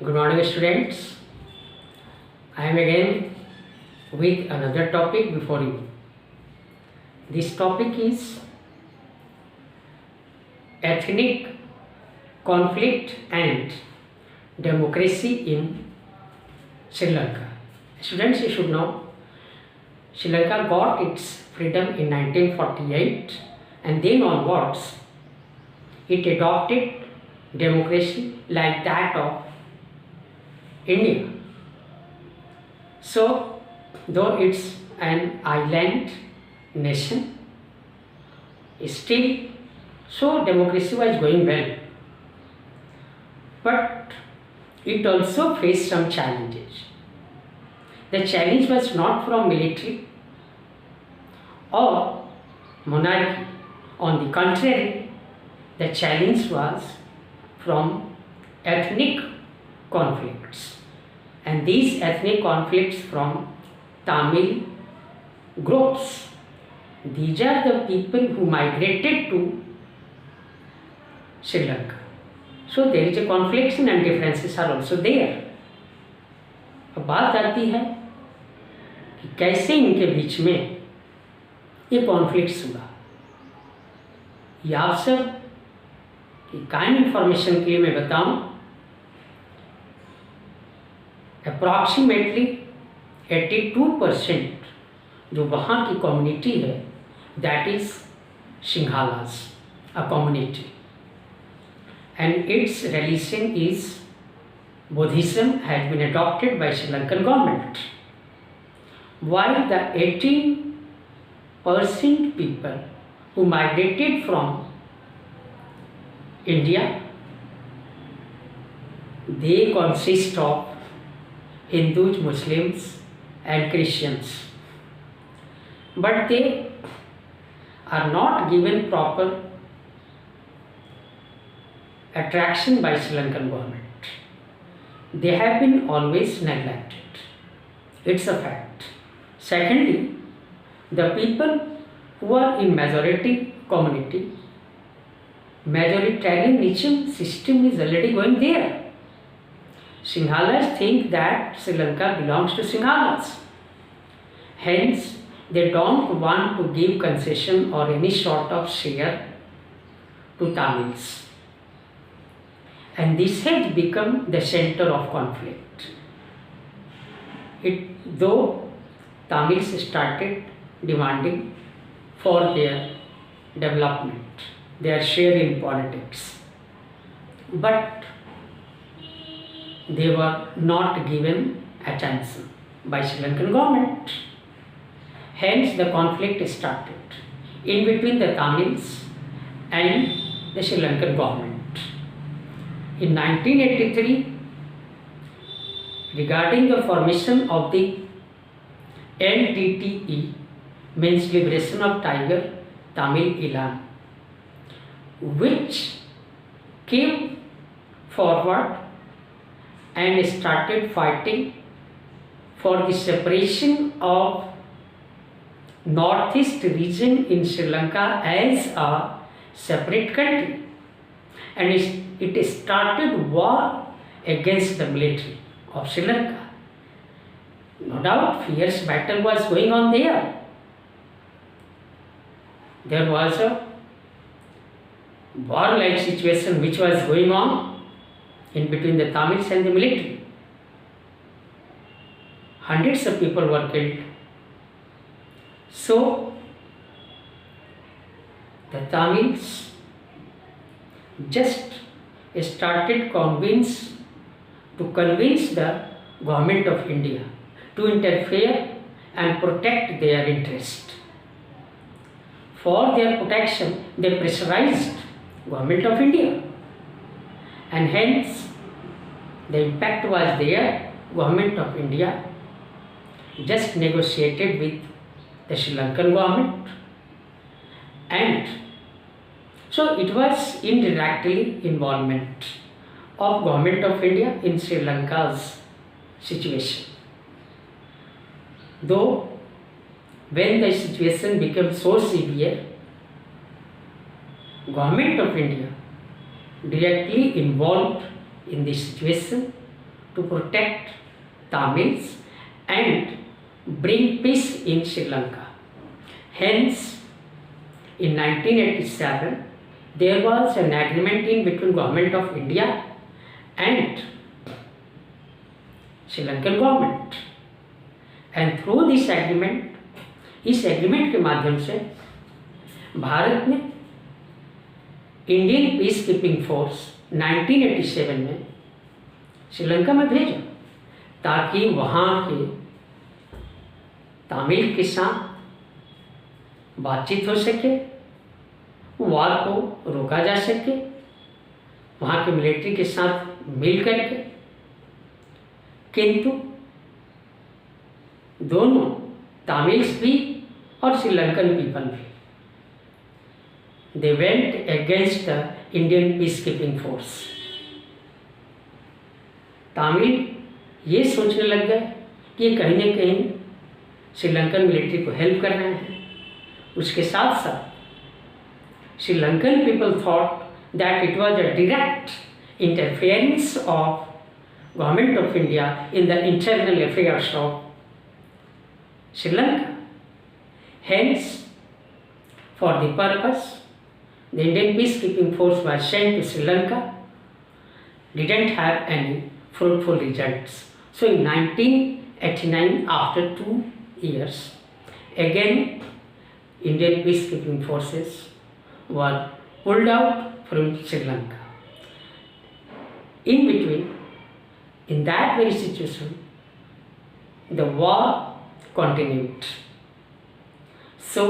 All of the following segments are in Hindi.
Good morning, students. I am again with another topic before you. This topic is ethnic conflict and democracy in Sri Lanka. Students, you should know Sri Lanka got its freedom in 1948, and then onwards it adopted democracy like that of India. So, though it's an island nation, still, so democracy was going well. But it also faced some challenges. The challenge was not from military or monarchy. On the contrary, the challenge was from ethnic conflicts. And these ethnic conflicts from Tamil groups. These are the people who migrated to Sri Lanka. So there is a conflict and differences are also there. अब बात आती है कि कैसे इनके बीच में ये कॉन्फ्लिक्ट्स हुआ। ये आप सब की काइंड इंफॉर्मेशन के लिए मैं बताऊं, अप्रॉक्सीमेटली 82% जो वहाँ की कम्युनिटी है that is Sinhalas a community and its religion is Buddhism has been adopted by Sri Lankan government, while the 18% people who migrated from India, they consist of Hindus, Muslims and Christians, but they are not given proper attraction by Sri Lankan government. They have been always neglected. It's a fact. Secondly, the people who are in majority community, majoritarianism system is already going there. Sinhalas think that Sri Lanka belongs to Sinhalas. Hence, they don't want to give concession or any sort of share to Tamils. And this has become the center of conflict. Though Tamils started demanding for their development, their share in politics, but they were not given attention by Sri Lankan government. Hence the conflict started in between the Tamils and the Sri Lankan government. In 1983, regarding the formation of the LTTE, means Liberation of Tiger Tamil Eelam, which came forward and started fighting for the separation of northeast region in Sri Lanka as a separate country, and it started war against the military of Sri Lanka. No doubt fierce battle was going on there. There was a war-like situation which was going on in between the Tamils and the military. Hundreds of people were killed. So the Tamils just started to convince the government of India to interfere and protect their interest. For their protection, they pressurized government of India, and hence the impact was there. Government of India just negotiated with the Sri Lankan government, and so it was indirectly involvement of government of India in Sri Lanka's situation. Though when the situation became so severe, government of India directly involved in this situation to protect Tamils and bring peace in Sri Lanka. Hence, in 1987, there was an agreement in between Government of India and Sri Lankan government. And through this agreement, इस एग्रीमेंट के माध्यम से भारत ने इंडियन पीस कीपिंग फोर्स 1987 में श्रीलंका में भेजा ताकि वहाँ के तमिल के साथ बातचीत हो सके, वार को रोका जा सके, वहाँ के मिलिट्री के साथ मिल करके। किंतु दोनों तमिल्स भी और श्रीलंकन पीपल भी they went against the Indian peacekeeping force. Tamil ये सोचने लग गए कि ये कहीं न कहीं श्रीलंकन मिलिट्री को हेल्प कर रहे हैं। उसके साथ साथ Sri Lankan people thought that it was a direct interference of government of India in the internal affairs of Sri Lanka. Hence, for the purpose, the Indian peacekeeping force was sent to Sri Lanka, didn't have any fruitful results. So in 1989, after 2 years, again Indian peacekeeping forces were pulled out from Sri Lanka. In between, in that very situation, the war continued. So,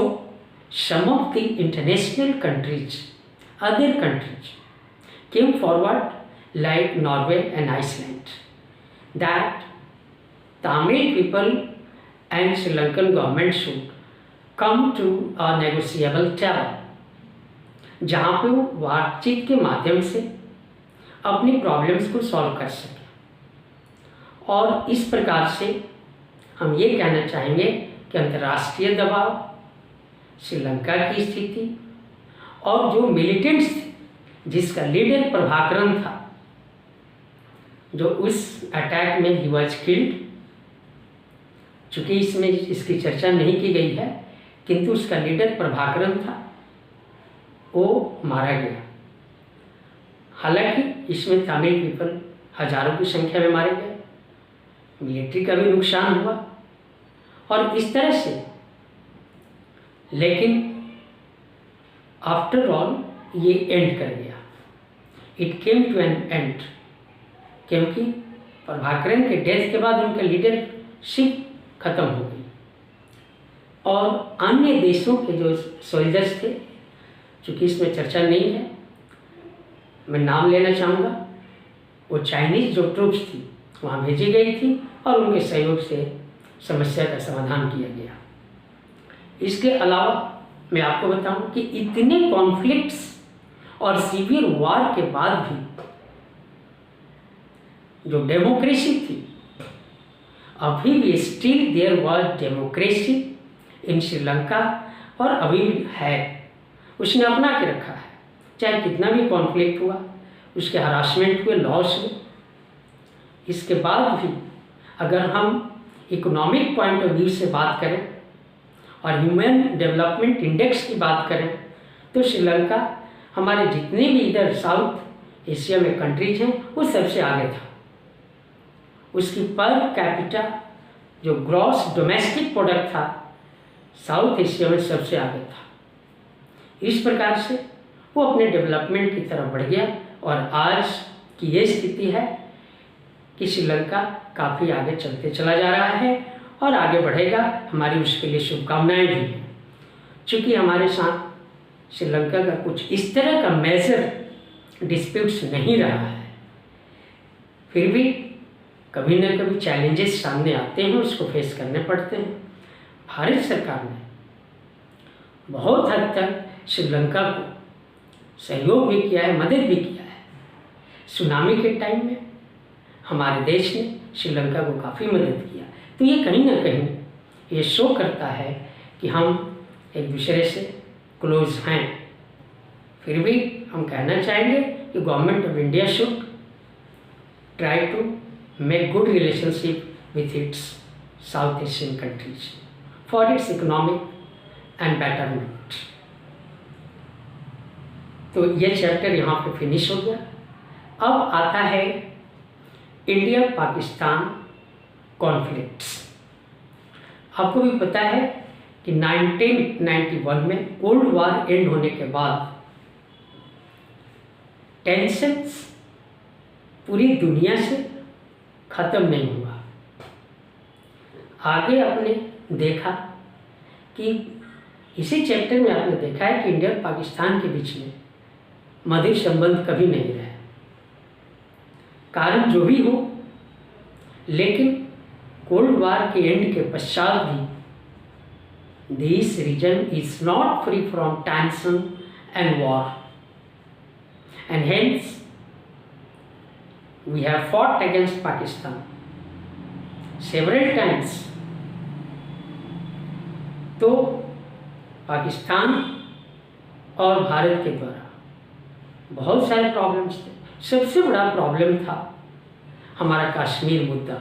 some of the international countries, other countries, came forward like Norway and Iceland, that Tamil people and Sri Lankan government should come to a negotiable table, जहाँ पे वो बातचीत के माध्यम से अपनी प्रॉब्लम्स को सॉल्व कर सकें। और इस प्रकार से हम ये कहना चाहेंगे कि अंतर्राष्ट्रीय दबाव, श्रीलंका की स्थिति और जो मिलिटेंट्स थे जिसका लीडर प्रभाकरन था, जो उस अटैक में ही वाज किल्ड, चूँकि इसमें इसकी चर्चा नहीं की गई है, किंतु उसका लीडर प्रभाकरन था, वो मारा गया। हालांकि इसमें तमिल पीपल हजारों की संख्या में मारे गए, मिलिट्री का भी नुकसान हुआ और इस तरह से। लेकिन आफ्टर ऑल ये एंड कर गया, it came to an end, क्योंकि प्रभाकरन के डेथ के बाद उनका लीडरशिप खत्म हो गई और अन्य देशों के जो सोल्जर्स थे, चूँकि इसमें चर्चा नहीं है, मैं नाम लेना चाहूँगा, वो चाइनीज़ जो ट्रूप्स थी वहाँ भेजी गई थी और उनके सहयोग से समस्या का समाधान किया गया। इसके अलावा मैं आपको बताऊं कि इतने कॉन्फ्लिक्ट्स और सीवियर वार के बाद भी जो डेमोक्रेसी थी, अभी भी still there was democracy in Sri Lanka और अभी भी है, उसने अपना के रखा है। चाहे कितना भी कॉन्फ्लिक्ट हुआ, उसके हरासमेंट हुए, लॉस हुए, इसके बाद भी अगर हम इकोनॉमिक पॉइंट ऑफ व्यू से बात करें और ह्यूमन डेवलपमेंट इंडेक्स की बात करें तो श्रीलंका हमारे जितने भी इधर साउथ एशिया में कंट्रीज हैं वो सबसे आगे था। उसकी पर कैपिटा जो ग्रॉस डोमेस्टिक प्रोडक्ट था साउथ एशिया में सबसे आगे था। इस प्रकार से वो अपने डेवलपमेंट की तरफ बढ़ गया और आज की ये स्थिति है कि श्रीलंका काफ़ी आगे चलते चला जा रहा है और आगे बढ़ेगा। हमारी उसके लिए शुभकामनाएं भी हैं। चूँकि हमारे साथ श्रीलंका का कुछ इस तरह का मेजर डिस्प्यूट्स नहीं रहा है, फिर भी कभी न कभी चैलेंजेस सामने आते हैं, उसको फेस करने पड़ते हैं। भारत सरकार ने बहुत हद तक श्रीलंका को सहयोग भी किया है, मदद भी किया है। सुनामी के टाइम में हमारे देश ने श्रीलंका को काफ़ी मदद किया। तो ये कहीं ना कहीं ये शो करता है कि हम एक दूसरे से क्लोज हैं। फिर भी हम कहना चाहेंगे कि government of India should try to make good relationship with its South Asian countries for its economic and betterment. तो ये चैप्टर यहाँ पे फिनिश हो गया। अब आता है इंडिया पाकिस्तान कॉन्फ्लिक्ट्स। आपको भी पता है कि 1991 में कोल्ड वार एंड होने के बाद टेंशन्स पूरी दुनिया से ख़त्म नहीं हुआ। आगे आपने देखा कि इसी चैप्टर में आपने देखा है कि इंडिया और पाकिस्तान के बीच में मधुर संबंध कभी नहीं रहे, कारण जो भी हो, लेकिन कोल्ड वार के एंड के पश्चात भी this region is not free from tension and war, and hence we have fought against Pakistan several times। तो पाकिस्तान और भारत के द्वारा बहुत सारे प्रॉब्लम्स थे। सबसे बड़ा प्रॉब्लम था हमारा कश्मीर मुद्दा।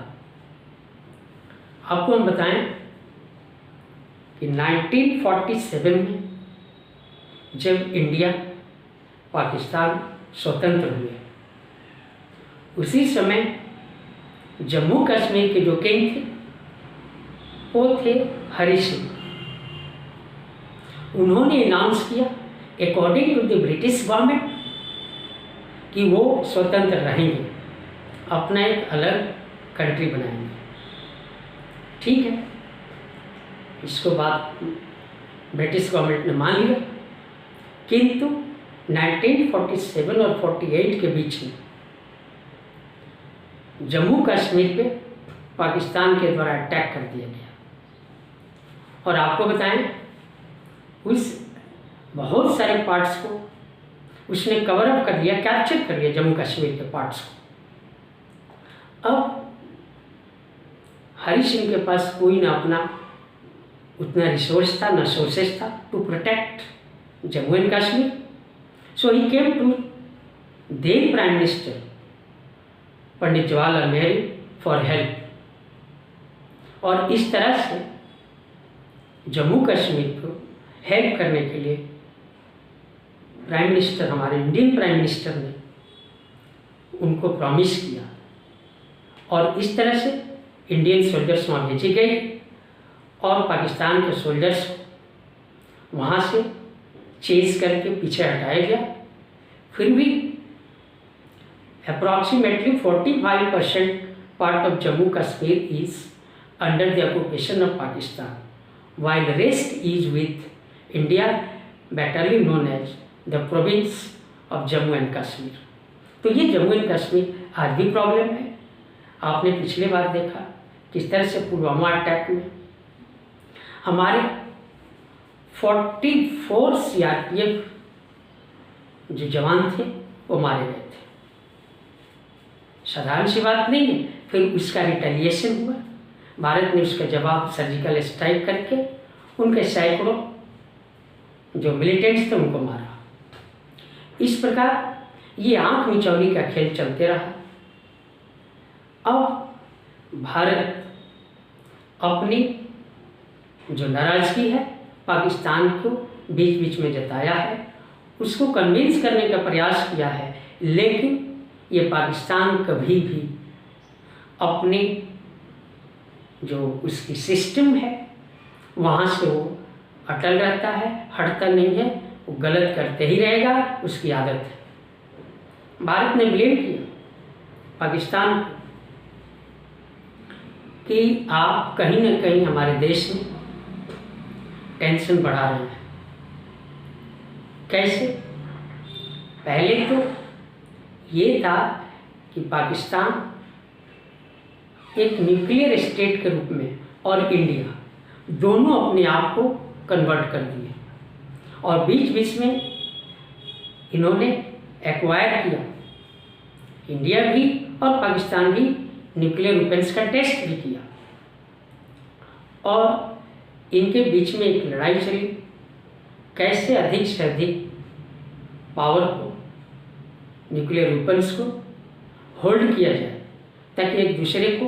आपको हम बताएं कि 1947 में जब इंडिया पाकिस्तान स्वतंत्र हुए, उसी समय जम्मू कश्मीर के जो किंग थे वो थे हरी सिंह। उन्होंने अनाउंस किया according to the British government कि वो स्वतंत्र रहेंगे, अपना एक अलग कंट्री बनाएंगे। ठीक है, इसको बात ब्रिटिश गवर्नमेंट ने मान लिया, किंतु 1947 और 48 के बीच में जम्मू कश्मीर पे पाकिस्तान के द्वारा अटैक कर दिया गया। और आपको बताएं उस बहुत सारे पार्ट्स को उसने कवर अप कर लिया, कैप्चर कर लिया जम्मू कश्मीर के पार्ट्स को। अब हरी सिंह के पास कोई ना अपना उतना रिसोर्स था, ना सोर्सेस था to protect Jammu and Kashmir. So he came to then prime minister Pandit Jawaharlal Nehru for help, और इस तरह से जम्मू कश्मीर को हेल्प करने के लिए प्राइम मिनिस्टर, हमारे इंडियन प्राइम मिनिस्टर ने उनको प्रॉमिस किया, और इस तरह से इंडियन सोल्जर्स वहाँ भेजे गए और पाकिस्तान के सोल्जर्स वहाँ से चेज करके पीछे हटाया गया। फिर भी approximately 45% part of Jammu Kashmir is under the occupation of Pakistan, while the rest is with India, betterly known as the province of Jammu and Kashmir। तो ये जम्मू एंड कश्मीर आज भी प्रॉब्लम है। आपने पिछले बार देखा किस तरह से पुलवामा अटैक में हमारे 44 CRPF जो जवान थे वो मारे गए थे। साधारण सी बात नहीं है। फिर उसका रिटेलिएशन हुआ, भारत ने उसका जवाब सर्जिकल स्ट्राइक करके उनके सैकड़ों जो मिलिटेंट्स थे उनको मारा। इस प्रकार ये आंख मिचौली का खेल चलते रहा। अब भारत अपनी जो नाराजगी है पाकिस्तान को बीच बीच में जताया है, उसको कन्विंस करने का प्रयास किया है, लेकिन ये पाकिस्तान कभी भी अपनी जो उसकी सिस्टम है वहाँ से वो अटल रहता है, हटता नहीं है, वो गलत करते ही रहेगा, उसकी आदत है। भारत ने ब्लेम किया पाकिस्तान को कि आप कहीं ना कहीं हमारे देश में टेंशन बढ़ा रहे हैं। कैसे? पहले तो ये था कि पाकिस्तान एक न्यूक्लियर स्टेट के रूप में और इंडिया दोनों अपने आप को कन्वर्ट कर दिए, और बीच बीच में इन्होंने एक्वायर किया, इंडिया भी और पाकिस्तान भी न्यूक्लियर वेपन्स का टेस्ट भी किया, और इनके बीच में एक लड़ाई चली कैसे अधिक से अधिक पावर को, न्यूक्लियर वेपन्स को होल्ड किया जाए, ताकि एक दूसरे को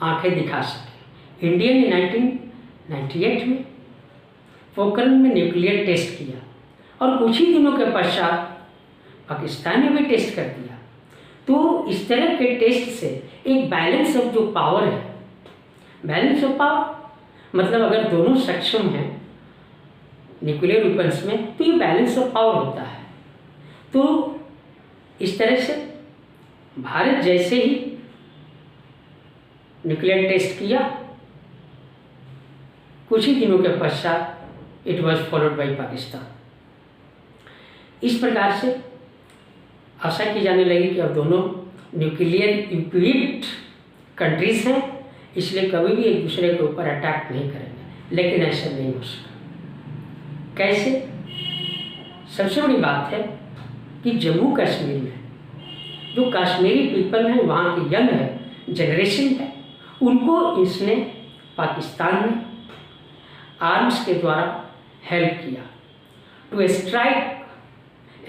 आंखें दिखा सके। इंडिया ने 1998 में पोखरण में न्यूक्लियर टेस्ट किया और कुछ ही दिनों के पश्चात पाकिस्तान ने भी टेस्ट कर दिया। तो इस तरह के टेस्ट से एक बैलेंस ऑफ जो पावर है, बैलेंस ऑफ पावर मतलब अगर दोनों सक्षम हैं न्यूक्लियर वेपन्स में तो ये बैलेंस ऑफ पावर होता है। तो इस तरह से भारत जैसे ही न्यूक्लियर टेस्ट किया, कुछ ही दिनों के पश्चात it was followed by Pakistan. इस प्रकार से आशा की जाने लगी कि अब दोनों न्यूक्लियर इक्विप्ड कंट्रीज हैं, इसलिए कभी भी एक दूसरे के ऊपर अटैक नहीं करेंगे, लेकिन ऐसा नहीं हो सका। कैसे? सबसे बड़ी बात है कि जम्मू कश्मीर में जो कश्मीरी पीपल हैं, वहाँ की यंग है जनरेशन है, उनको इसने पाकिस्तान में आर्म्स के द्वारा हेल्प किया to strike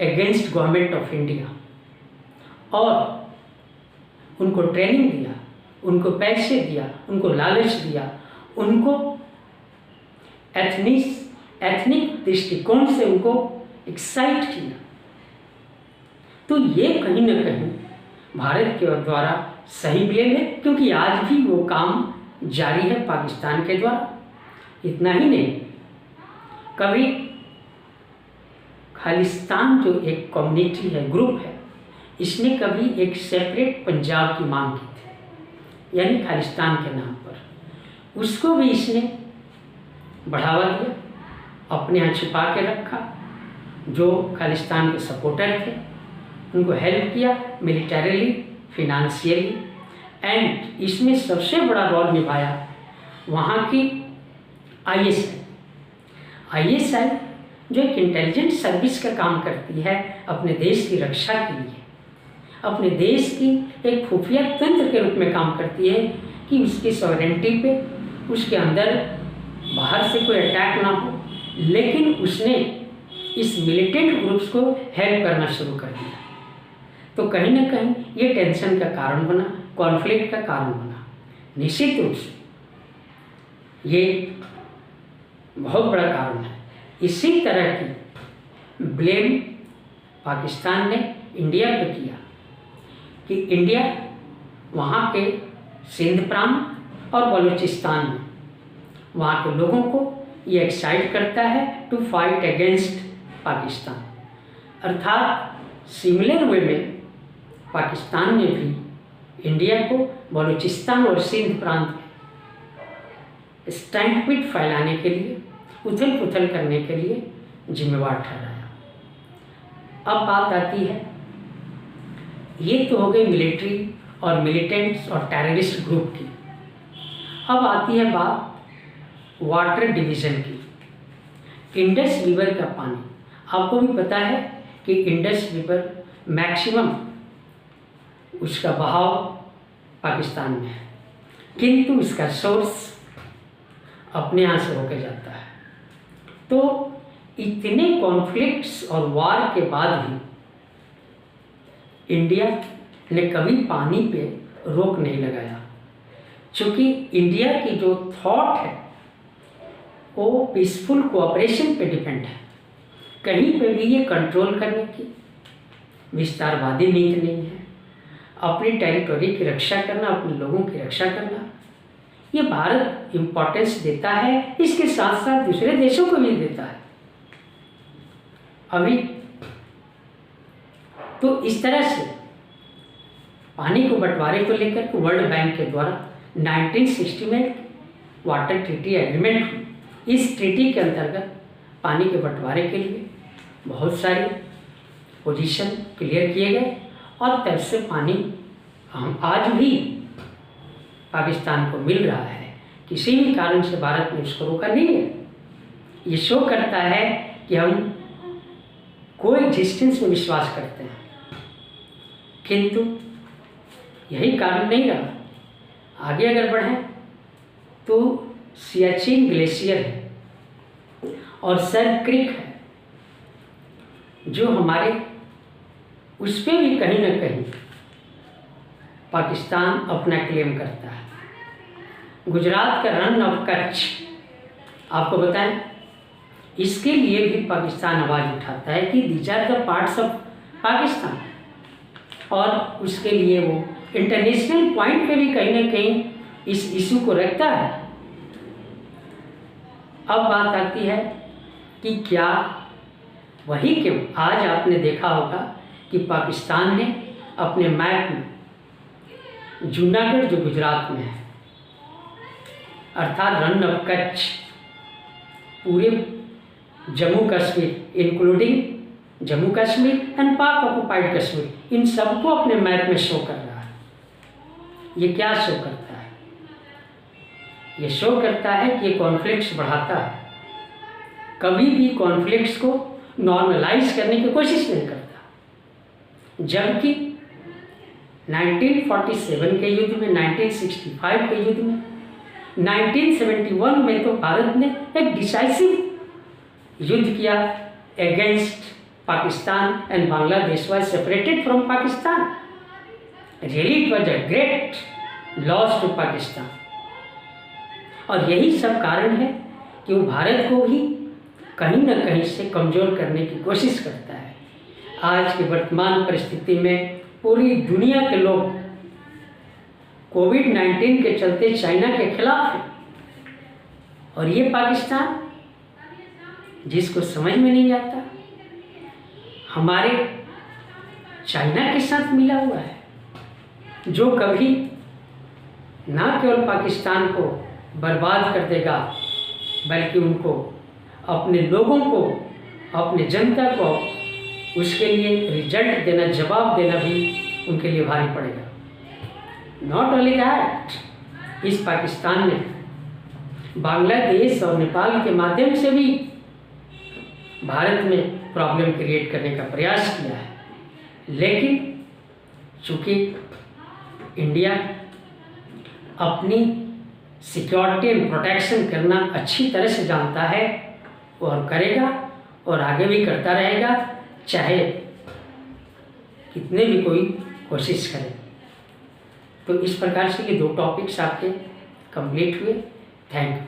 against government of India, और उनको ट्रेनिंग दिया, उनको पैसे दिया, उनको लालच दिया, उनको एथनिक दृष्टिकोण से उनको एक्साइट किया। तो ये कहीं ना कहीं भारत के द्वारा सही ब्लेम है, क्योंकि आज भी वो काम जारी है पाकिस्तान के द्वारा। इतना ही नहीं, कभी खालिस्तान जो एक कम्युनिटी है, ग्रुप है, इसने कभी एक सेपरेट पंजाब की मांग की थी, यानी खालिस्तान के नाम पर। उसको भी इसने बढ़ावा दिया, अपने यहाँ छिपा के रखा। जो खालिस्तान के सपोर्टर थे उनको हेल्प किया मिलिटरीली, फिनेंशियली, एंड इसमें सबसे बड़ा रोल निभाया वहाँ की आईएसआई जो एक इंटेलिजेंस सर्विस का काम करती है अपने देश की रक्षा के लिए, अपने देश की एक खुफिया तंत्र के रूप में काम करती है कि उसकी सॉवरेंटी पे, उसके अंदर बाहर से कोई अटैक ना हो। लेकिन उसने इस मिलिटेंट ग्रुप्स को हेल्प करना शुरू कर दिया, तो कहीं ना कहीं ये टेंशन का कारण बना, कॉन्फ्लिक्ट का कारण बना। निश्चित रूप से ये बहुत बड़ा कारण है। इसी तरह की ब्लेम पाकिस्तान ने इंडिया पे किया कि इंडिया वहाँ के सिंध प्रांत और बलूचिस्तान में वहाँ के लोगों को ये एक्साइट करता है टू फाइट अगेंस्ट पाकिस्तान। अर्थात सिमिलर वे में पाकिस्तान ने भी इंडिया को बलूचिस्तान और सिंध प्रांत में स्टैंडपिट फैलाने के लिए, उथल पुथल करने के लिए जिम्मेवार ठहराया। अब बात आती है, ये तो हो गई मिलिट्री और मिलिटेंट्स और टेररिस्ट ग्रुप की। अब आती है बात वाटर डिवीज़न की। इंडस रिवर का पानी, आपको भी पता है कि इंडस रिवर मैक्सिमम उसका बहाव पाकिस्तान में है, किंतु इसका सोर्स अपने यहाँ से होकर जाता है। तो इतने कॉन्फ्लिक्ट्स और वार के बाद भी इंडिया ने कभी पानी पे रोक नहीं लगाया, क्योंकि इंडिया की जो थॉट है वो पीसफुल कोऑपरेशन पे डिपेंड है। कहीं पे भी ये कंट्रोल करने की विस्तारवादी नीति नहीं है। अपनी टेरिटोरी की रक्षा करना, अपने लोगों की रक्षा करना, ये भारत इम्पोर्टेंस देता है, इसके साथ साथ दूसरे देशों को भी देता है। अभी तो इस तरह से पानी को बंटवारे को लेकर के वर्ल्ड बैंक के द्वारा 1960 में वाटर ट्रीटी एग्रीमेंट हुई। इस ट्रीटी के अंतर्गत पानी के बंटवारे के लिए बहुत सारे पोजीशन क्लियर किए गए, और तब से पानी हम आज भी पाकिस्तान को मिल रहा है। किसी भी कारण से भारत ने इसको रोका नहीं है। ये शो करता है कि हम कोई एग्जिस्टेंस में विश्वास करते हैं, किंतु यही कारण नहीं रहा। आगे अगर बढ़ें तो सियाचिन ग्लेशियर है और सर क्रिक है, जो हमारे उस पर भी कहीं ना कहीं पाकिस्तान अपना क्लेम करता है। गुजरात का रन ऑफ कच्छ आपको बताएं, इसके लिए भी पाकिस्तान आवाज़ उठाता है कि these are the parts of Pakistan, और उसके लिए वो इंटरनेशनल पॉइंट पे भी कहीं ना कहीं इस इशू को रखता है। अब बात आती है कि क्या वही क्यों आज आपने देखा होगा कि पाकिस्तान ने अपने मैप में जूनागढ़ जो गुजरात में है अर्थात रन ऑफ कच्छ, पूरे जम्मू कश्मीर इंक्लूडिंग जम्मू कश्मीर एंड पाक ऑक्युपाइड कश्मीर, इन सबको अपने मैप में शो कर रहा है। ये क्या शो करता है? ये शो करता है कि ये कॉन्फ्लिक्ट्स बढ़ाता है, कभी भी कॉन्फ्लिक्ट्स को नॉर्मलाइज करने की कोशिश नहीं करता। जबकि 1947 के युद्ध में, 1965 के युद्ध में, 1971 में तो भारत ने एक डिसाइसिव युद्ध किया against Pakistan and Bangladesh was separated from Pakistan. Really it was a great loss to Pakistan. और यही सब कारण है कि वो भारत को भी कहीं ना कहीं से कमज़ोर करने की कोशिश करता है। आज की वर्तमान परिस्थिति में पूरी दुनिया के लोग कोविड-19 के चलते चाइना के खिलाफ है, और ये पाकिस्तान जिसको समझ में नहीं आता हमारे चाइना के साथ मिला हुआ है, जो कभी ना केवल पाकिस्तान को बर्बाद कर देगा बल्कि उनको, अपने लोगों को, अपने जनता को उसके लिए रिजल्ट देना, जवाब देना भी उनके लिए भारी पड़ेगा। नॉट ओनली दैट, इस पाकिस्तान ने बांग्लादेश और नेपाल के माध्यम से भी भारत में प्रॉब्लम क्रिएट करने का प्रयास किया है, लेकिन चूँकि इंडिया अपनी सिक्योरिटी एंड प्रोटेक्शन करना अच्छी तरह से जानता है और करेगा और आगे भी करता रहेगा, चाहे कितने भी कोई कोशिश करे। तो इस प्रकार से ये 2 टॉपिक्स आपके कंप्लीट हुए। Thank you.